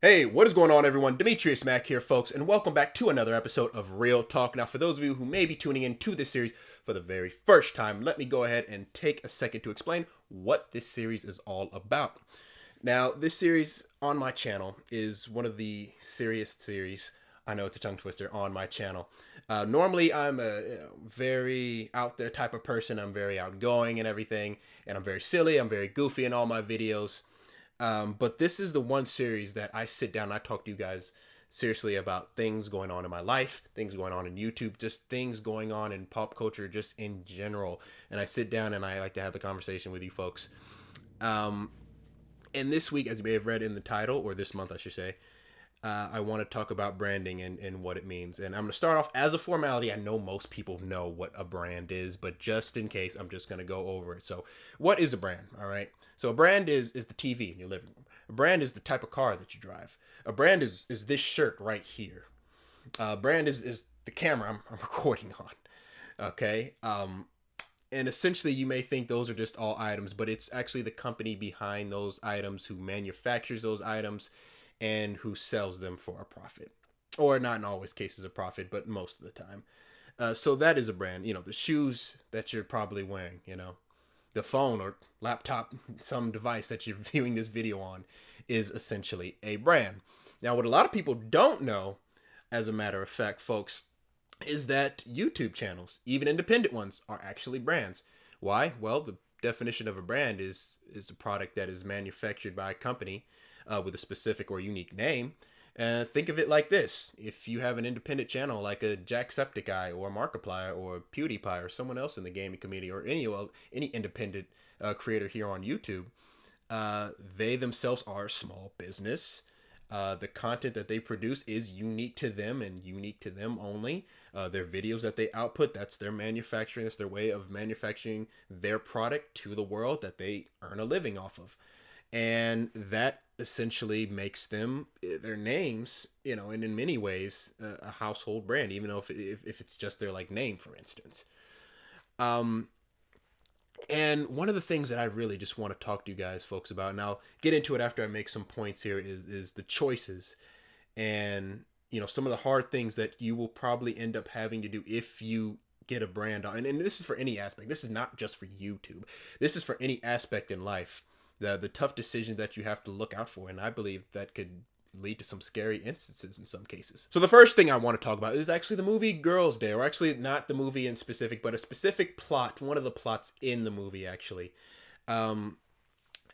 Hey, what is going on, everyone? DimitriusMac here, folks, and welcome back to another episode of Real Talk. Now, for those of you who may be tuning in to this series for the very first time, let me go ahead and take a second to explain what this series is all about. Now, this series on my channel is one of the serious series, I know it's a tongue twister, on my channel. Normally, I'm a very out there type of person. I'm very outgoing and everything, and I'm very silly. I'm very goofy in all my videos. But this is the one series that I sit down and I talk to you guys seriously about things going on in my life, things going on in YouTube, just things going on in pop culture, just in general. And I sit down and I like to have the conversation with you folks. And this week, as you may have read in the title, or this month, I should say, I want to talk about branding and what it means. And I'm going to start off as a formality. I know most people know what a brand is, but just in case, I'm just going to go over it. So what is a brand? All right. So a brand is the TV in your living room. A brand is the type of car that you drive. A brand is this shirt right here. A brand is the camera I'm recording on. Okay. And essentially, you may think those are just all items, but it's actually the company behind those items who manufactures those items and who sells them for a profit. Or not in always cases a profit, but most of the time. So that is a brand. You know, the shoes that you're probably wearing, you know, the phone or laptop, some device that you're viewing this video on is essentially a brand. Now, what a lot of people don't know, as a matter of fact, folks, is that YouTube channels, even independent ones, are actually brands. Why? Well, the definition of a brand is a product that is manufactured by a company with a specific or unique name. Think of it like this. If you have an independent channel like a Jacksepticeye or Markiplier or PewDiePie or someone else in the gaming community or any independent creator here on YouTube, they themselves are a small business. The content that they produce is unique to them and unique to them only. Their videos that they output, that's their manufacturing. That's their way of manufacturing their product to the world that they earn a living off of. And that essentially makes them, their names, you know, and in many ways, a household brand, even though if it's just their like name, for instance. And one of the things that I really just want to talk to you guys folks about, and I'll get into it after I make some points here, is the choices and, you know, some of the hard things that you will probably end up having to do if you get a brand on. And this is for any aspect. This is not just for YouTube. This is for any aspect in life. The tough decisions that you have to look out for. And I believe that could lead to some scary instances in some cases. So the first thing I want to talk about is actually the movie Girls' Day, or actually not the movie in specific, but a specific plot, one of the plots in the movie actually. And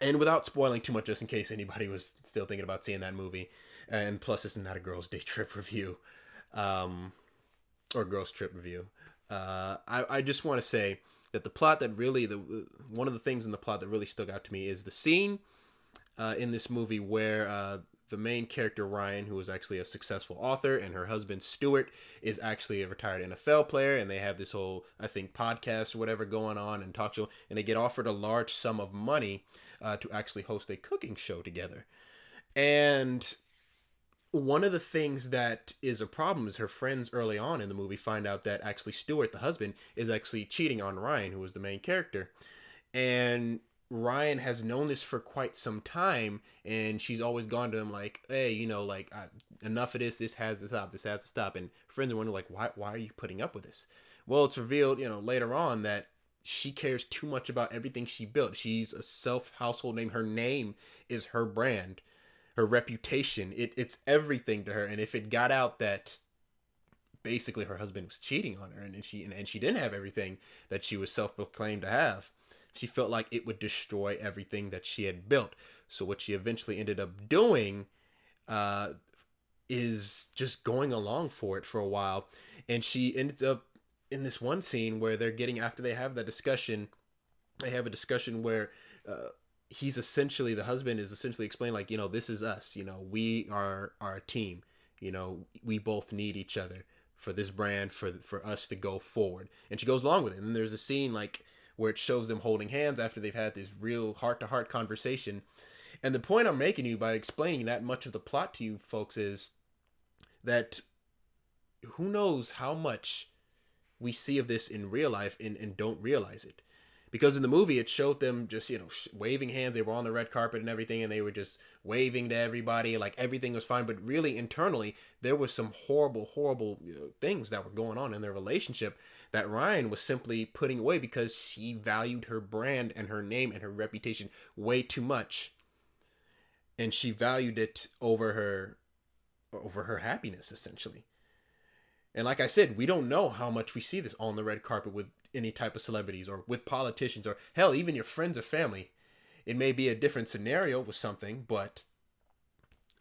without spoiling too much, just in case anybody was still thinking about seeing that movie, and plus this is not a Girls' Day trip review, or Girls' Trip review. I just want to say that the plot that really, one of the things in the plot that really stuck out to me is the scene in this movie where the main character, Ryan, who is actually a successful author, and her husband, Stuart, is actually a retired NFL player, and they have this whole, I think, podcast or whatever going on and talk show, and they get offered a large sum of money to actually host a cooking show together. And one of the things that is a problem is her friends early on in the movie find out that actually Stuart, the husband, is actually cheating on Ryan, who is the main character. And Ryan has known this for quite some time, and she's always gone to him like, hey, you know, like, enough of this has to stop, this has to stop. And friends are wondering, like, why are you putting up with this? Well, it's revealed, you know, later on that she cares too much about everything she built. She's a self-household name. Her name is her brand, her reputation. It's everything to her. And if it got out that basically her husband was cheating on her, and she didn't have everything that she was self-proclaimed to have, she felt like it would destroy everything that she had built. So what she eventually ended up doing is just going along for it for a while. And she ended up in this one scene where they're getting, after they have that discussion, they have a discussion where he's essentially, the husband is essentially explaining, like, you know, this is us. You know, we are a team. You know, we both need each other for this brand, for us to go forward. And she goes along with it. And there's a scene like where it shows them holding hands after they've had this real heart-to-heart conversation. And the point I'm making to you by explaining that much of the plot to you folks is that who knows how much we see of this in real life and don't realize it. Because in the movie it showed them just, waving hands. They were on the red carpet and everything, and they were just waving to everybody like everything was fine. But really internally there was some horrible things that were going on in their relationship that Ryan was simply putting away because she valued her brand and her name and her reputation way too much, and she valued it over her happiness, essentially. And like I said, we don't know how much we see this on the red carpet with any type of celebrities or with politicians or hell, even your friends or family. It may be a different scenario with something, but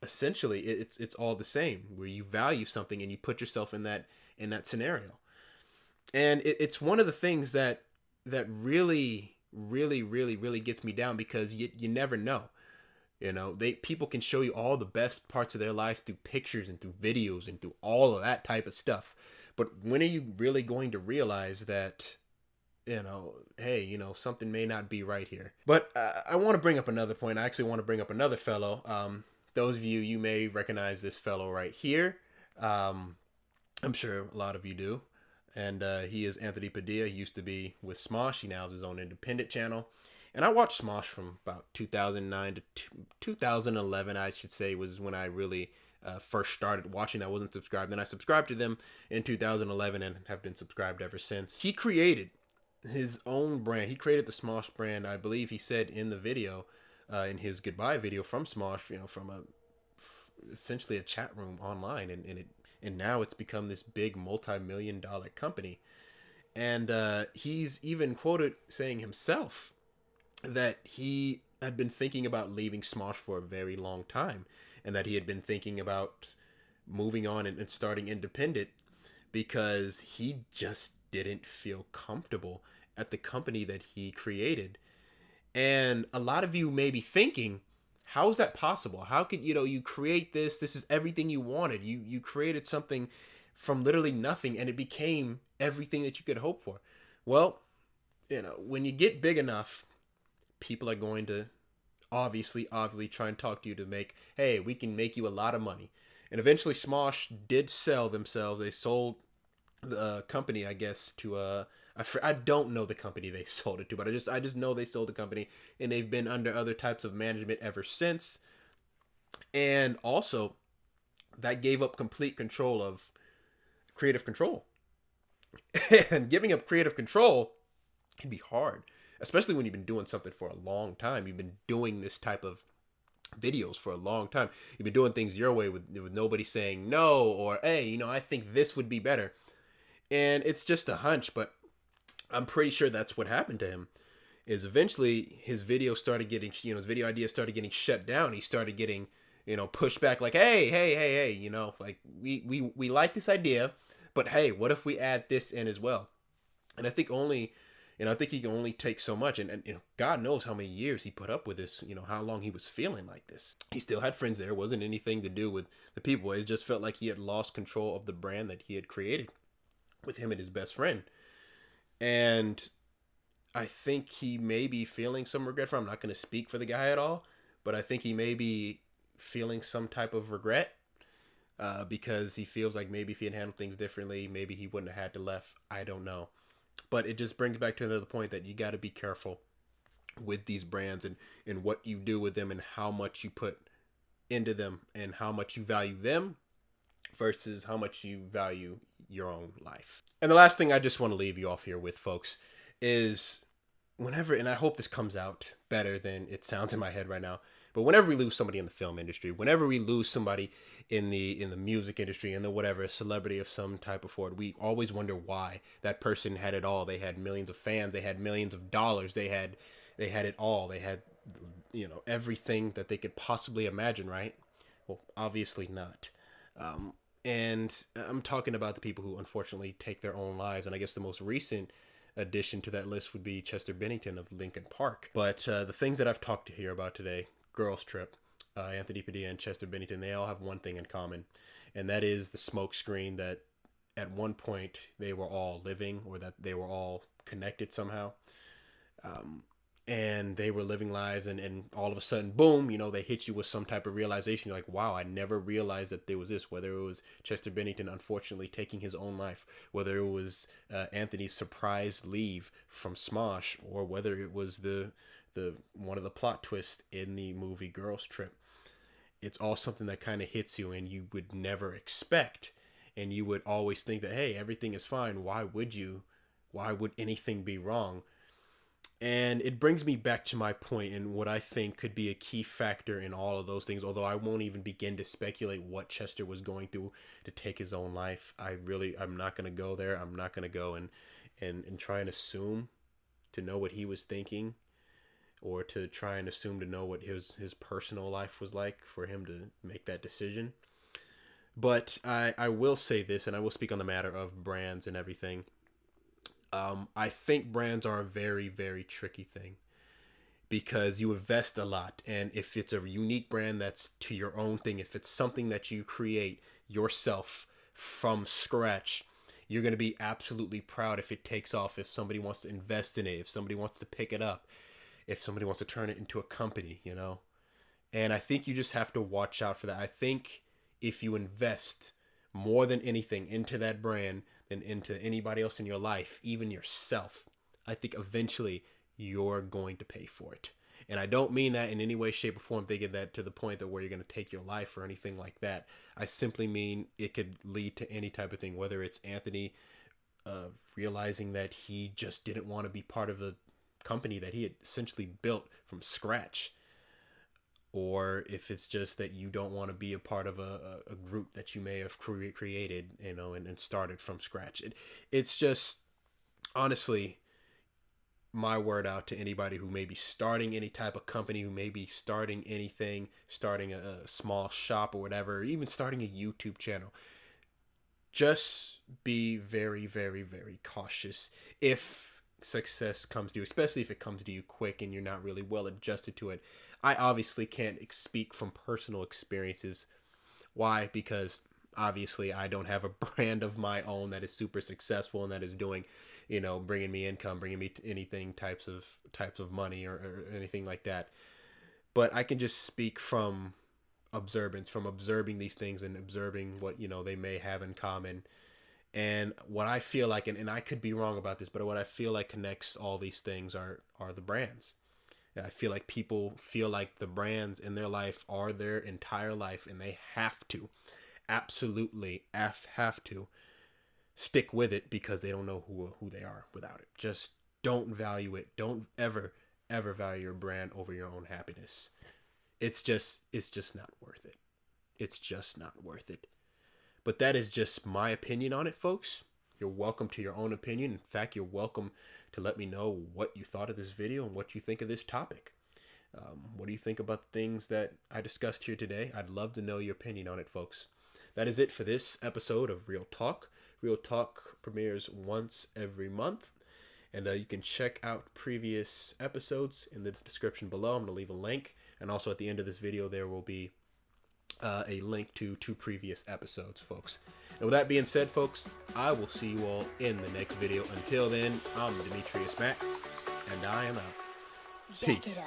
essentially it's all the same, where you value something and you put yourself in that scenario. And it's one of the things that really gets me down, because you never know. People can show you all the best parts of their life through pictures and through videos and through all of that type of stuff. But when are you really going to realize that, hey, something may not be right here? But I want to bring up another point. I actually want to bring up another fellow. Those of you may recognize this fellow right here. I'm sure a lot of you do. And he is Anthony Padilla. He used to be with Smosh. He now has his own independent channel. And I watched Smosh from about 2009 to 2011, I should say, was when I really first started watching. I wasn't subscribed. Then I subscribed to them in 2011 and have been subscribed ever since. He created his own brand. He created the Smosh brand. I believe he said in the video, in his goodbye video from Smosh, from essentially a chat room online. And now it's become this big multi-million-dollar company. And he's even quoted saying himself that he had been thinking about leaving Smosh for a very long time, and that he had been thinking about moving on and starting independent because he just didn't feel comfortable at the company that he created. And a lot of you may be thinking, how is that possible? How could, you create this is everything you wanted. You created something from literally nothing, and it became everything that you could hope for. Well, when you get big enough, people are going to obviously try and talk to you to make, hey, we can make you a lot of money. And eventually Smosh did sell themselves. They sold the company, I guess, to I don't know the company they sold it to, but I just know they sold the company, and they've been under other types of management ever since. And also that gave up complete control of creative control. And giving up creative control can be hard, especially when you've been doing something for a long time. You've been doing this type of videos for a long time. You've been doing things your way with nobody saying no, or, hey, I think this would be better. And it's just a hunch, but I'm pretty sure that's what happened to him. Is eventually his video started getting, his video ideas started getting shut down. He started getting, pushed back, like, hey, like we like this idea, but hey, what if we add this in as well? And I think I think he can only take so much, and God knows how many years he put up with this, how long he was feeling like this. He still had friends there. It wasn't anything to do with the people. It just felt like he had lost control of the brand that he had created with him and his best friend. And I think he may be feeling some regret for him. I'm not going to speak for the guy at all, but I think he may be feeling some type of regret because he feels like maybe if he had handled things differently, maybe he wouldn't have had to left. I don't know. But it just brings back to another point that you got to be careful with these brands and what you do with them and how much you put into them and how much you value them versus how much you value your own life. And the last thing I just want to leave you off here with, folks, is whenever, and I hope this comes out better than it sounds in my head right now, but whenever we lose somebody in the film industry, whenever we lose somebody in the music industry, in the whatever, a celebrity of some type of sort, we always wonder why that person had it all. They had millions of fans, they had millions of dollars, they had it all. They had, everything that they could possibly imagine, right? Well, obviously not. And I'm talking about the people who unfortunately take their own lives. And I guess the most recent addition to that list would be Chester Bennington of Linkin Park. But the things that I've talked to here about today, Girls Trip, Anthony Padilla, and Chester Bennington, they all have one thing in common. And that is the smoke screen that at one point they were all living, or that they were all connected somehow. and they were living lives, and all of a sudden, boom, you know, they hit you with some type of realization. You're like, wow, I never realized that there was this. Whether it was Chester Bennington unfortunately taking his own life, whether it was Anthony's surprise leave from Smosh, or whether it was the one of the plot twists in the movie Girls Trip. It's all something that kind of hits you and you would never expect, and you would always think that, hey, everything is fine. Why would anything be wrong? And it brings me back to my point and what I think could be a key factor in all of those things, although I won't even begin to speculate what Chester was going through to take his own life. I'm not going to go there. I'm not going to go and try and assume to know what he was thinking, or to try and assume to know what his personal life was like for him to make that decision. But I will say this, and I will speak on the matter of brands and everything. I think brands are a very, very tricky thing, because you invest a lot. And if it's a unique brand that's to your own thing, if it's something that you create yourself from scratch, you're going to be absolutely proud if it takes off, if somebody wants to invest in it, if somebody wants to pick it up, if somebody wants to turn it into a company, you know? And I think you just have to watch out for that. I think if you invest more than anything into that brand than into anybody else in your life, even yourself, I think eventually you're going to pay for it. And I don't mean that in any way, shape, or form thinking that to the point that where you're going to take your life or anything like that. I simply mean it could lead to any type of thing, whether it's Anthony realizing that he just didn't want to be part of the company that he had essentially built from scratch, or if it's just that you don't want to be a part of a group that you may have created, you know, and started from scratch. It's just, honestly, my word out to anybody who may be starting any type of company, who may be starting anything, starting a small shop or whatever, or even starting a YouTube channel. Just be very, very, very cautious if success comes to you, especially if it comes to you quick and you're not really well adjusted to it. I obviously can't speak from personal experiences. Why? Because obviously I don't have a brand of my own that is super successful and that is doing, you know, bringing me income, bringing me anything types of money or anything like that. But I can just speak from observance, from observing these things and observing what, you know, they may have in common. And what I feel like, and I could be wrong about this, but what I feel like connects all these things are the brands. I feel like people feel like the brands in their life are their entire life, and they have to, absolutely have to stick with it because they don't know who they are without it. Just don't value it. Don't ever value your brand over your own happiness. It's just not worth it. It's just not worth it. But that is just my opinion on it, folks. You're welcome to your own opinion. In fact, you're welcome to let me know what you thought of this video and what you think of this topic. What do you think about the things that I discussed here today? I'd love to know your opinion on it, folks. That is it for this episode of Real Talk. Real Talk premieres once every month. And you can check out previous episodes in the description below. I'm going to leave a link. And also at the end of this video, there will be a link to 2 previous episodes, folks. And with that being said, folks, I will see you all in the next video. Until then, I'm DimitriusMac, and I am out. Peace.